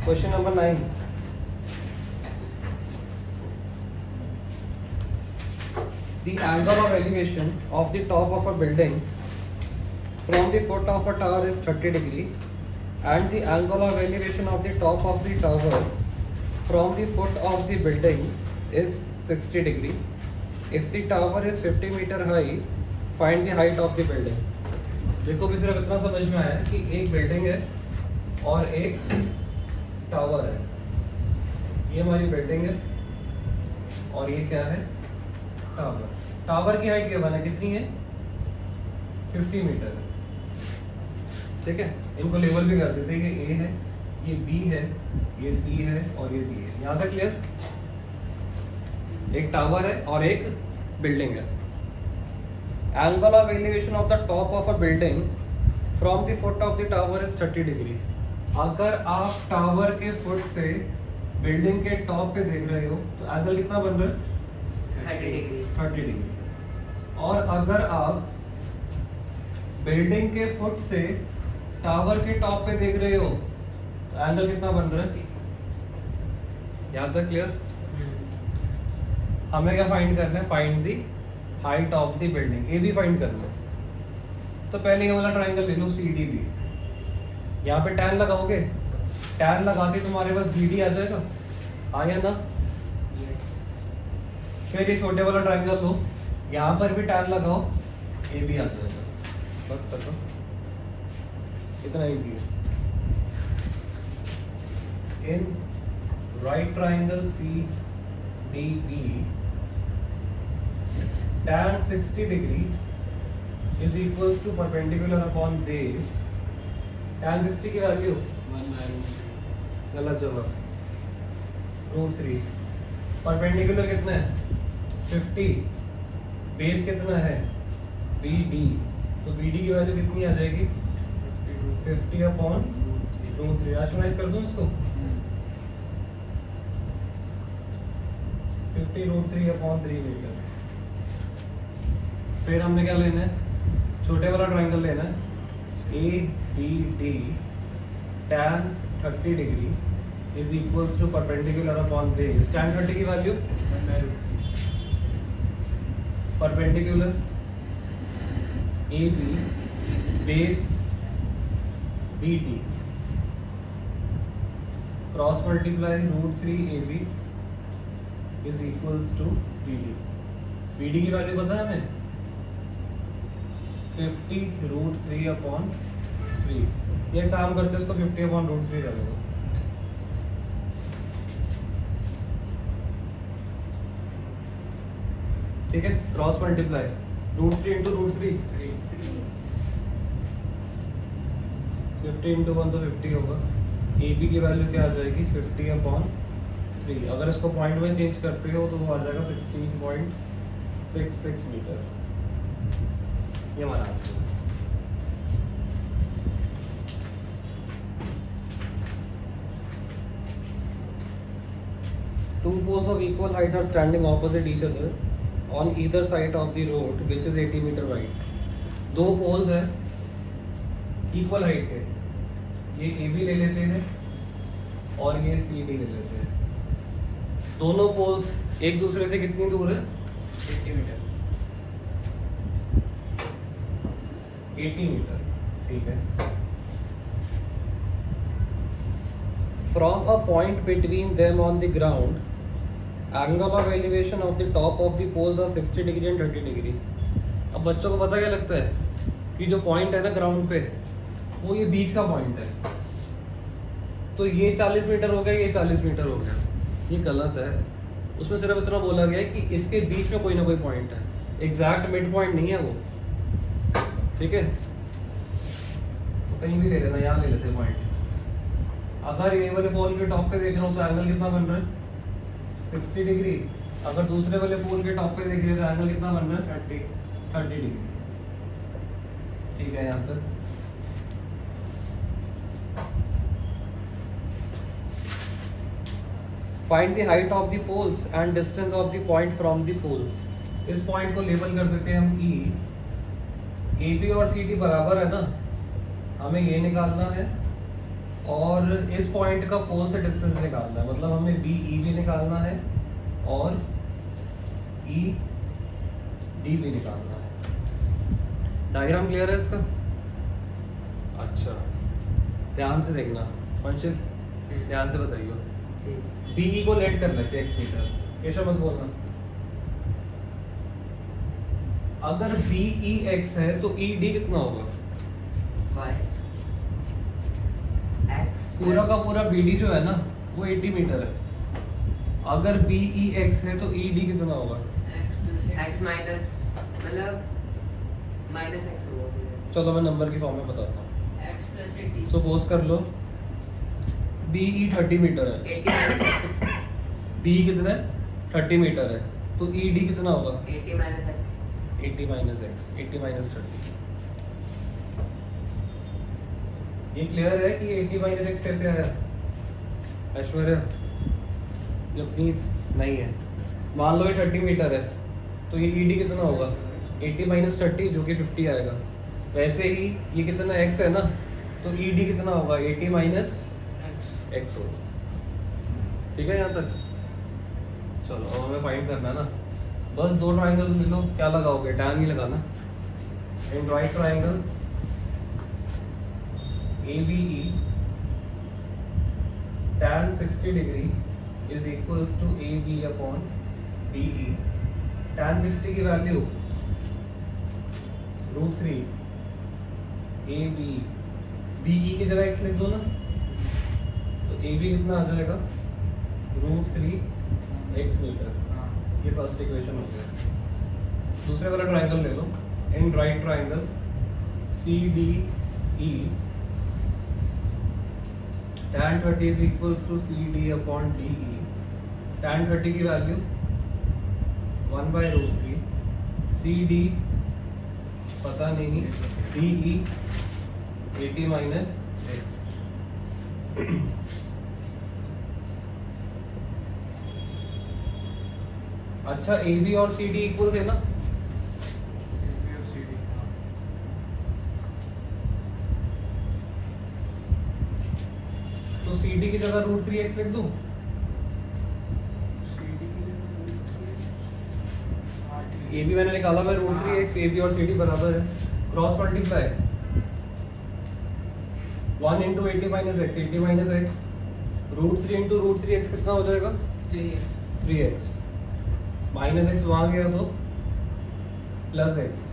Question number 9. The angle of elevation of the top of a building from the foot of a tower is 30 degree and the angle of elevation of the top of the tower from the foot of the building is 60 degree. If the tower is 50 meter high, find the height of the building. देखो भी सिर्फ इतना समझ में आया कि एक building है और एक टावर है. ये हमारी बिल्डिंग है और ये क्या है, टावर. टावर की हाइट क्या बना कितनी है, 50 मीटर है. ठीक है, इनको लेवल भी कर देते हैं कि ए है, ये बी है, ये सी है और ये डी है. यहाँ तक क्लियर. एक टावर है और एक बिल्डिंग है. Angle of elevation of the top of a building from the foot of the tower is 30 degree. अगर आप टावर के फुट से बिल्डिंग के टॉप पे देख रहे हो तो एंगल कितना बन रहा है, 30 डिग्री. और अगर आप बिल्डिंग के फुट से टावर के टॉप पे देख रहे हो तो एंगल कितना बन रहा है. यहाँ तक क्लियर. हमें क्या फाइंड करना है, find the height of the building. ए भी फाइंड करना है. तो पहले ये वाला ट्राइंगल ले लो सी डी बी. यहाँ पे टैन लगाओगे, टैन लगाते तुम्हारे पास बी डी आ जाएगा, आया ना. फिर ये छोटे वाला ट्राइंगल लो, यहाँ पर भी टैन लगाओ, ए भी आ जाएगा. बस कर दो, इतना इजी है. In right triangle C D B tan 60 degree is equals to perpendicular upon base. tan 60 की वैल्यू 1/√3. गलत जवाब, √3. परपेंडिकुलर कितना है, 50. बेस कितना है, BD. तो BD की वैल्यू कितनी आ जाएगी, 50 अपॉन √3. रैशनलाइज कर दूं इसको, 50 √3 अपॉन 3 मीटर. फिर हमने क्या लेना है, छोटे वाला ट्राइंगल लेना है, A B D tan 30 degree is equals to perpendicular upon base. tan 30 की value 1/√3. Perpendicular A B base B D cross multiply √3 A B is equals to B D. B D की value पता है हमें, 50 √3 upon 3. ये काम करते हैं, इसको 50 अपॉन √3 कर दो. ठीक है, क्रॉस मल्टीप्लाई √3 इंटू √3 50 इंटू 1 तो 50 होगा. ए बी की वैल्यू क्या आ जाएगी, 50 अपॉन 3. अगर इसको पॉइंट में चेंज करते हो तो वो आ जाएगा 16.66 मीटर. ये हमारा आंसर है. Two poles of equal height are standing opposite each other on either side of the road which is 80 meter wide. दो पोल्स हैं इक्वल हाइट के, ये ए बी ले लेते हैं और ये सी डी ले लेते हैं. दोनों पोल्स एक दूसरे से कितनी दूर है, 80 मीटर. 80 मीटर. ठीक है. From a point between them on the ground, angle of elevation of the top of the poles are 60 degree and 30 degree. अब बच्चों को पता क्या लगता है कि जो पॉइंट है ना ग्राउंड पे, वो ये बीच का पॉइंट है. तो ये 40 मीटर हो गया, ये 40 मीटर हो गया. ये गलत है. उसमें सिर्फ इतना बोला गया है कि इसके बीच में कोई ना कोई पॉइंट है, एग्जैक्ट मिड पॉइंट नहीं है वो. ठीक है, तो कहीं भी ले लेना, यहाँ ले लेते पॉइंट. अगर ये वाले पोल के टॉप पे देख रहा हूँ तो एंगल कितना बन रहा है, 60 डिग्री. अगर दूसरे वाले पोल के टॉप पे देख रहे हो तो एंगल कितना बन रहा है, 30 डिग्री. ठीक है, यहाँ तक. Find the height of the poles and distance of the point from the poles. इस पॉइंट को लेबल कर देते हैं हम ई. ए बी और सी डी बराबर है ना, हमें ये निकालना है और इस पॉइंट का पोल से डिस्टेंस निकालना है, मतलब हमें बी ई भी निकालना है और ई डी भी निकालना है। डायग्राम क्लियर है इसका? अच्छा, ध्यान से देखना पंचित, ध्यान से बताइए। बी ई को लेट कर लेते एक्स मीटर, कैसा मत बोलना। अगर बी ई एक्स है तो ई डी कितना होगा? पूरा का पूरा बी डी जो है ना वो 80 मीटर है। अगर बी ई एक्स है तो ई डी कितना होगा? x माइनस मतलब माइनस x होगा। चलो मैं नंबर की फॉर्म में बताता हूँ। x प्लस 80 सपोज कर लो बी ई 30 मीटर है, 80 माइनस x बी कितना है 30 मीटर है, तो ई डी कितना होगा? 80 minus x 80 minus x, 80 minus 30। ये क्लियर है कि 80 माइनस एक्स कैसे आया? ऐश्वर्या, जपनीत नहीं है। मान लो ये 30 मीटर है तो ये ई डी कितना होगा? 80 माइनस 30 जो कि 50 आएगा। वैसे ही ये कितना x है ना, तो ई डी कितना होगा? 80 माइनस एक्स होगा। ठीक है यहाँ तक? चलो अब हमें फाइंड करना है ना, बस दो ट्राइंगल्स ले लो। क्या लगाओगे? टैन ही लगाना। इन right triangle ABE tan 60 degree is equals to AB upon BE. tan 60 की वैल्यू √3 AB, BE की जगह x लिख दो ना, तो AB कितना आ जाएगा? √3 x मीटर। ये फर्स्ट इक्वेशन हो गया। दूसरे वाला ट्राइंगल ले लो। In right triangle CDE tan 30 is equals to CD upon DE. tan 30 की वैल्यू 1/√3, CD पता नहीं, DE 80 माइनस एक्स। अच्छा AB और CD इक्वल थे ना? तो CD की जगह √3x लिख दूं? AB मैंने निकाला मैं √3x, AB और CD बराबर है, cross multiply 1 into 80 minus x, 80 minus x, √3 into √3x कितना हो जाएगा? 3x। माइनस एक्स वहां गया तो प्लस एक्स।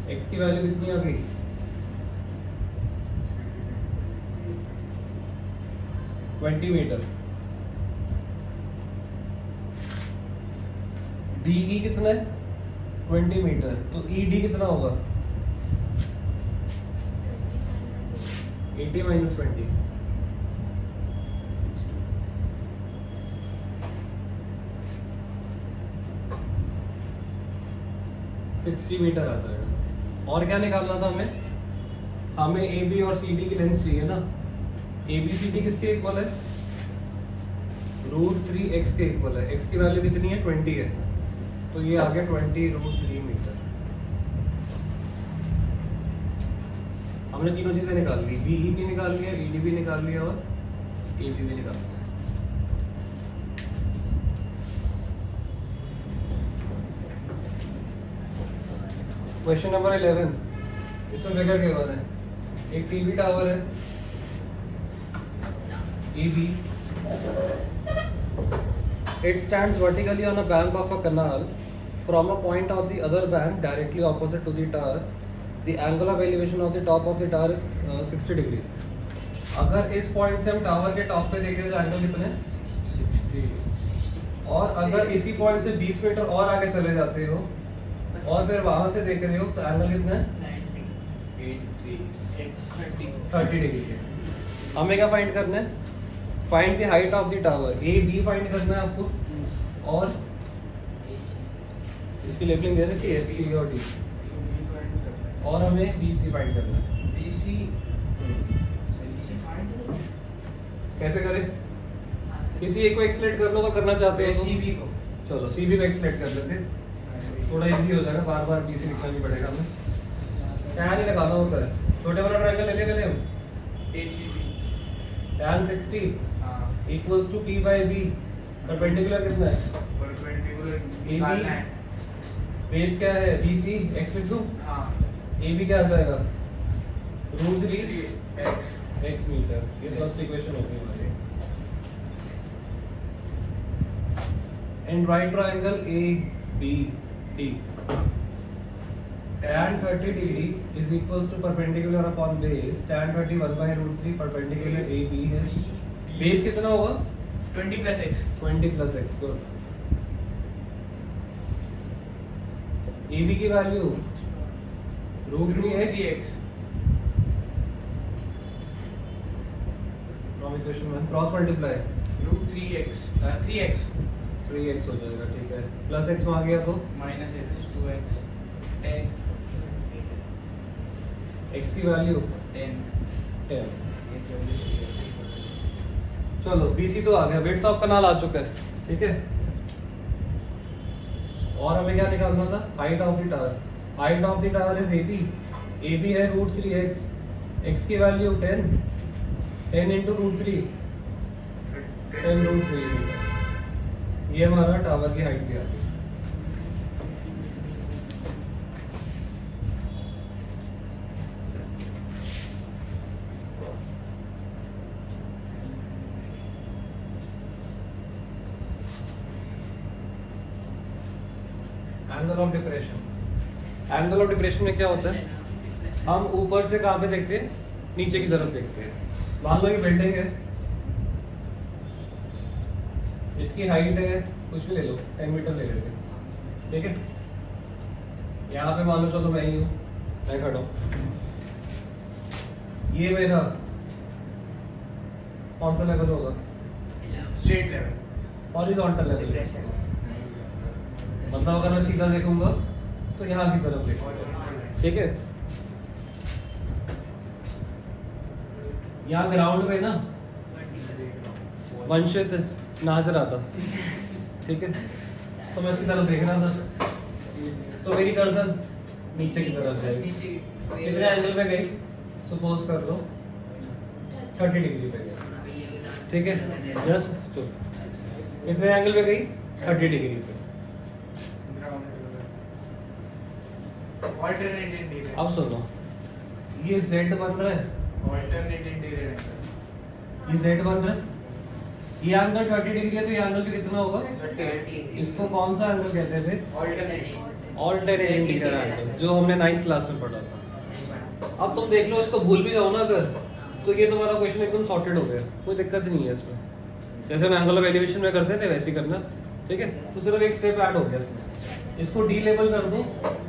एक्स की वैल्यू कितनी आ गई? 20 मीटर। BE कितना है? 20 मीटर, तो ED कितना होगा? 80 माइनस 20। $60 मीटर आ जाएगा। और क्या निकालना था हमें? हमें AB और CD की लेंथ चाहिए ना। ABCD किसके इक्वल है? √3x के इक्वल है। x की वैल्यू कितनी है? 20 है, तो ये आ गया 20 √3 मीटर। हमने तीनों चीजें निकाल ली, BE भी निकाल लिया, ED भी निकाल लिया और AB भी निकाल लिया। क्वेश्चन नंबर 11, इसमें फिगर के बाद है एक टीवी टावर है EB. It stands vertically on a bank of a canal. From a point of the other bank directly opposite to the tower, the angle of elevation of the top of the tower is 60 degree. अगर इस point से हम tower के top पे देखें तो angle कितने? 60। और अगर इसी पॉइंट से 20 मीटर और आगे चले जाते हो और फिर वहां से देख रहे हो तो एंगल कितना है? 30 डिग्री के। हमें क्या फाइंड करना है? Find the height of the tower. AB find करना है आपको और इसकी लेबलिंग दे रखी है C और D, और हमें BC फाइंड करना है। BC कैसे करें? किसी एक को एक्सलेट कर लो, तो करना चाहते हो CB को। चलो CB को एक्सलेट कर लेते, थोड़ा इजी हो जाएगा, बार बार BC लिखना नहीं पड़ेगा हमें। क्या नहीं लगाना होता है। छोटे वाला ट्रायंगल ले ले पहले हम। ACB tan 60 हाँ equals to P by B. Perpendicular कितना है? परपेंडिकुलर AB निकालना है बेस क्या है? BC x लिख दूं? हाँ AB क्या आ जाएगा? √3 3x x मीटर. ये फर्स्ट इक्वेशन होगी हमारी. In right triangle ABD, tan 30 degree is equals to perpendicular upon base. Tan 30 1 by √3 perpendicular AB है. बेस कितना होगा? 20 plus x 20 plus x. Good. AB की value √3x from equation 1 cross multiply √3x 3x 3x हो जाएगा. ठीक है. Plus x वहाँ गया तो minus x 2x 10 x की वैल्यू 10 10. चलो BC तो आ गया. विड्थ ऑफ कनाल आ चुका है. ठीक है. और हमें क्या निकालना था? Height of the tower. Height of the tower is AB. AB है √3x. x की वैल्यू 10. 10 into √3 10 √3. ये हमारा टावर की हाइट भी आ गई. Angle of depression. Angle of depression में क्या होता है? हम ऊपर से कहाँ पे देखते हैं? नीचे की तरफ देखते हैं. मान लो ये बिल्डिंग है, इसकी हाइट है कुछ भी ले लो, 10 मीटर ले लेते हैं. ठीक है. यहाँ पे मान लो चलो मैं ही हूँ, मैं खड़ा हूँ. ये मेरा कौन सा लेवल होगा? Straight level horizontal level. मतलब अगर मैं सीधा देखूंगा तो यहाँ की तरफ देखूंगा. ठीक है. यहाँ ग्राउंड पे ना वंशित नाच रहा था. ठीक है. तो मैं इसकी तरफ देख रहा था, तो मेरी गर्दन नीचे की तरफ जाएगी. कितने एंगल पे गई? सपोज कर लो 30 डिग्री पे गई. ठीक है. यस. चलो कितने एंगल पे गई? 30 डिग्री पे. alternate interior अब सुनो, ये Z बन रहा है, alternate interior angle ये Z बन रहा है. ये एंगल 30 डिग्री है तो ये एंगल भी कितना होगा? 30 इसको कौन सा एंगल कहते थे? alternate ऑल्टरनेट इंटीरियर एंगल, जो हमने 9th क्लास में पढ़ा था. अब तुम देख लो, इसको भूल भी जाओ ना अगर, तो ये तुम्हारा क्वेश्चन एकदम सॉर्टेड हो गया. कोई दिक्कत नहीं है इसमें. जैसे हम एंगल ऑफ एलिवेशन में करते थे वैसे ही करना. ठीक है. तो सिर्फ एक स्टेप ऐड हो गया इसमें. इसको डी लेबल कर दो,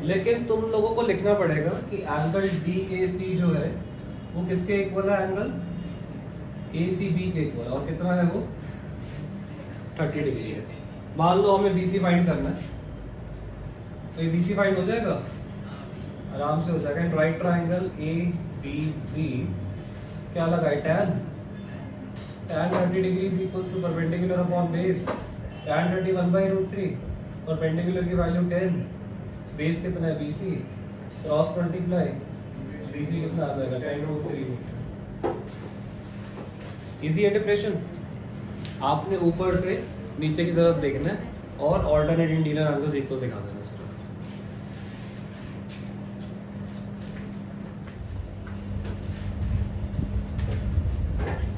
लेकिन तुम लोगों को लिखना पड़ेगा कि एंगल DAC जो है वो किसके इक्वल है? एंगल ACB के इक्वल. और कितना है वो? 30 डिग्री है. मान लो हमें BC फाइंड करना है, तो ये BC फाइंड हो जाएगा, आराम से हो जाएगा. एंड राइट ट्राइंगल ABC क्या लगा है? tan 30 degree is equals to perpendicular upon base. tan 30 1 by √3. Perpendicular की वैल्यू 10. बेस कितना है? BC. क्रॉस मल्टीप्लाई BC कितना आ जाएगा? 10 √3. इजी है डिप्रेशन. आपने ऊपर से नीचे की तरफ देखना है और ऑल्टरनेट इंटीरियर एंगल्स इक्वल दिखा देना sir.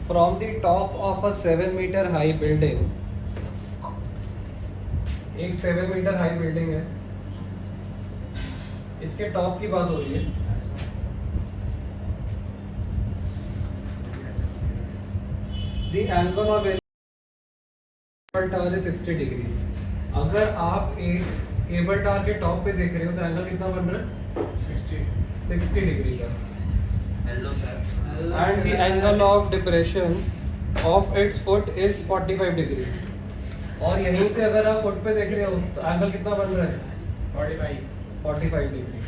From the top of a 7 meter high building, एक 7 मीटर हाई बिल्डिंग है, इसके टॉप की बात हो रही है. The angle of cable tower is 60 degree. अगर आप एक केबल टावर के टॉप पे देख रहे हो तो एंगल कितना बन रहा है? 60 डिग्री का. Hello sir. And the angle of depression of its foot is 45 degree. और यहीं से अगर आप फुट पे देख रहे हो तो एंगल कितना बन रहा है? 45 डिग्री.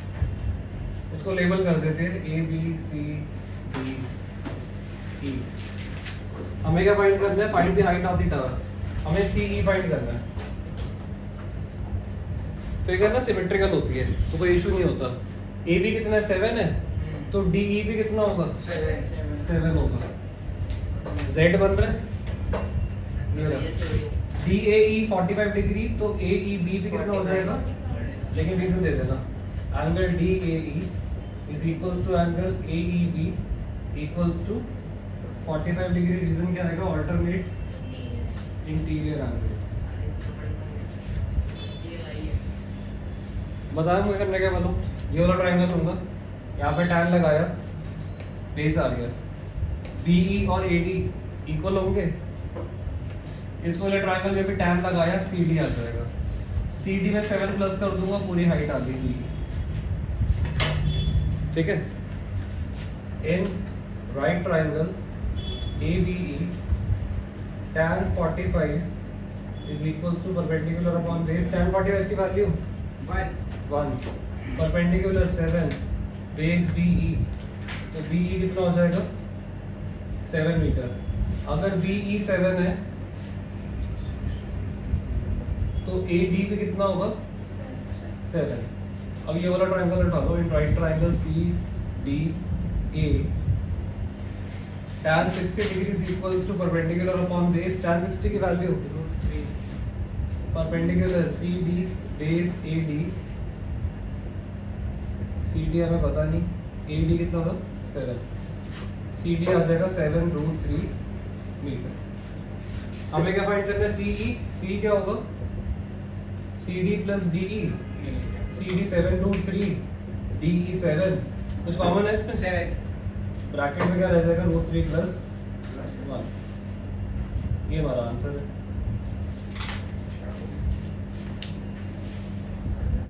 इसको लेबल कर देते हैं ABCD. हमें क्या फाइंड करना है? Find the height of the tower. हमें CE फाइंड करना है. फिगर ना सिमेट्रिकल होती है तो कोई इशू नहीं होता. AB कितना है? 7 है, तो DE भी कितना होगा? 7 होगा। Z बन रहा है ये रहा। DAE 45 डिग्री, तो AEB भी कितना हो जाएगा? लेकिन रीजन दे देना, angle DAE is equals to angle AEB equals to 45 degree. Reason क्या आएगा? Alternate interior angles. बताया मुझे करने क्या बोलूँ? ये वाला ट्रायंगल लूंगा, यहाँ पे टैन लगाया, बेस आ गया, BE और AD इक्वल होंगे। इस वाले ट्रायंगल में भी टैन लगाया, CD आ जाएगा। CD में 7 प्लस कर दूंगा, पूरी हाइट आ गई CD। ठीक है। In right triangle ABE tan 45 is equals to perpendicular upon base। tan 45 की वैल्यू 1, परपेंडिकुलर 7, बेस BE, तो BE कितना हो जाएगा? 7 मीटर। अगर BE 7 है तो AD भी कितना होगा? 7। अब ये वाला ट्रायंगल उठा लो, in right triangle CDA tan 60 degree is equals to perpendicular upon base। tan 60 की value perpendicular CD base AD, CD हमें पता नहीं, AD कितना होगा? 7। CD आ जाएगा 7√3 मीटर। हमें क्या फाइंड करना है? CE। C क्या होगा? CD plus DE। CD 7√3, DE 7। कुछ कॉमन है इसमें? 7 ब्रैकेट में क्या रह जाएगा? √3 + 1। ये हमारा आंसर है।